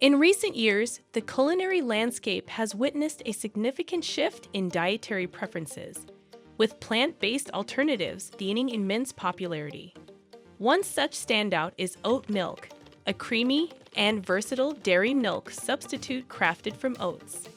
In recent years, the culinary landscape has witnessed a significant shift in dietary preferences, with plant-based alternatives gaining immense popularity. One such standout is oat milk, a creamy and versatile dairy milk substitute crafted from oats.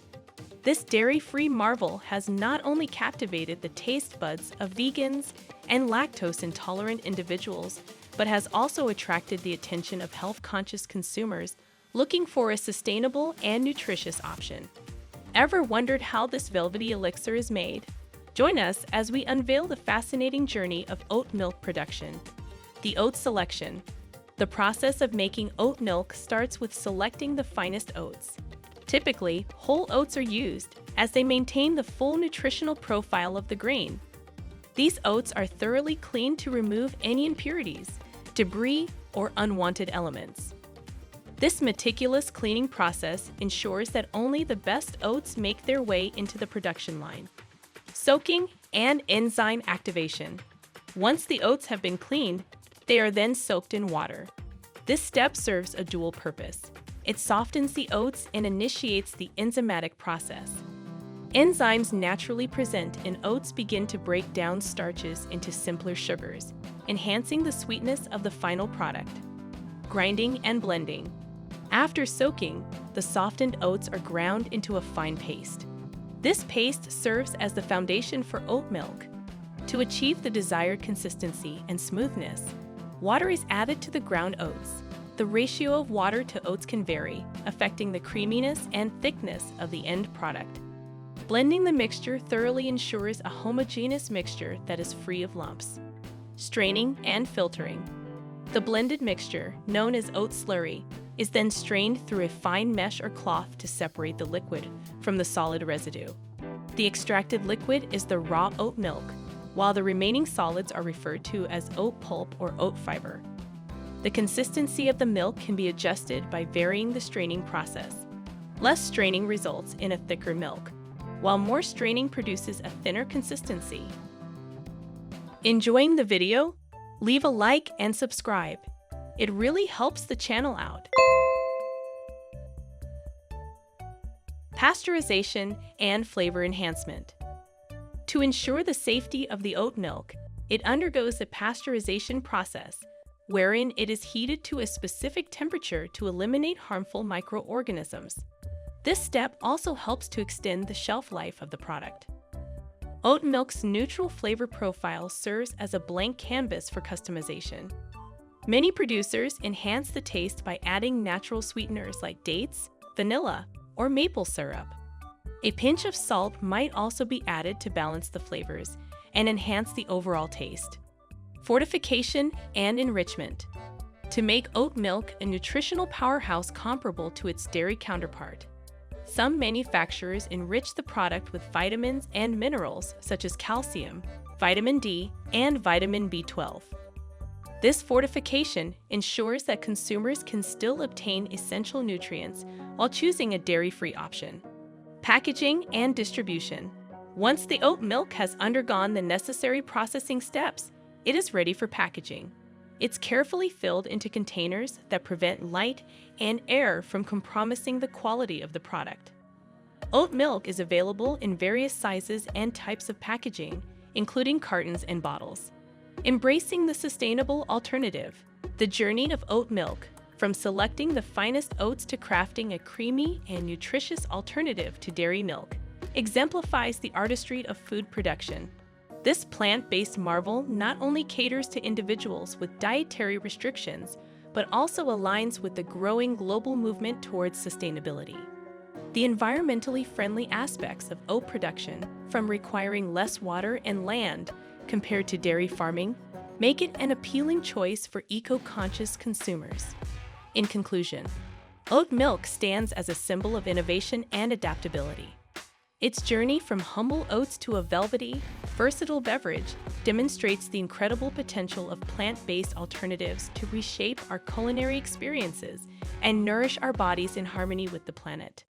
This dairy-free marvel has not only captivated the taste buds of vegans and lactose-intolerant individuals, but has also attracted the attention of health-conscious consumers looking for a sustainable and nutritious option. Ever wondered how this velvety elixir is made? Join us as we unveil the fascinating journey of oat milk production. The Oat Selection. The process of making oat milk starts with selecting the finest oats. Typically, whole oats are used, as they maintain the full nutritional profile of the grain. These oats are thoroughly cleaned to remove any impurities, debris, or unwanted elements. This meticulous cleaning process ensures that only the best oats make their way into the production line. Soaking and enzyme activation. Once the oats have been cleaned, they are then soaked in water. This step serves a dual purpose. It softens the oats and initiates the enzymatic process. Enzymes naturally present in oats begin to break down starches into simpler sugars, enhancing the sweetness of the final product. Grinding and blending. After soaking, the softened oats are ground into a fine paste. This paste serves as the foundation for oat milk. To achieve the desired consistency and smoothness, water is added to the ground oats. The ratio of water to oats can vary, affecting the creaminess and thickness of the end product. Blending the mixture thoroughly ensures a homogeneous mixture that is free of lumps. Straining and filtering. The blended mixture, known as oat slurry, is then strained through a fine mesh or cloth to separate the liquid from the solid residue. The extracted liquid is the raw oat milk, while the remaining solids are referred to as oat pulp or oat fiber. The consistency of the milk can be adjusted by varying the straining process. Less straining results in a thicker milk, while more straining produces a thinner consistency. Enjoying the video? Leave a like and subscribe. It really helps the channel out. Pasteurization and flavor enhancement. To ensure the safety of the oat milk, it undergoes a pasteurization process, wherein it is heated to a specific temperature to eliminate harmful microorganisms. This step also helps to extend the shelf life of the product. Oat milk's neutral flavor profile serves as a blank canvas for customization. Many producers enhance the taste by adding natural sweeteners like dates, vanilla, or maple syrup. A pinch of salt might also be added to balance the flavors and enhance the overall taste. Fortification and Enrichment. To make oat milk a nutritional powerhouse comparable to its dairy counterpart, some manufacturers enrich the product with vitamins and minerals such as calcium, vitamin D, and vitamin B12. This fortification ensures that consumers can still obtain essential nutrients while choosing a dairy-free option. Packaging and distribution. Once the oat milk has undergone the necessary processing steps, it is ready for packaging. It's carefully filled into containers that prevent light and air from compromising the quality of the product. Oat milk is available in various sizes and types of packaging, including cartons and bottles. Embracing the sustainable alternative. The journey of oat milk, from selecting the finest oats to crafting a creamy and nutritious alternative to dairy milk, exemplifies the artistry of food production. This plant-based marvel not only caters to individuals with dietary restrictions, but also aligns with the growing global movement towards sustainability. The environmentally friendly aspects of oat production, from requiring less water and land compared to dairy farming, make it an appealing choice for eco-conscious consumers. In conclusion, oat milk stands as a symbol of innovation and adaptability. Its journey from humble oats to a velvety, versatile beverage demonstrates the incredible potential of plant-based alternatives to reshape our culinary experiences and nourish our bodies in harmony with the planet.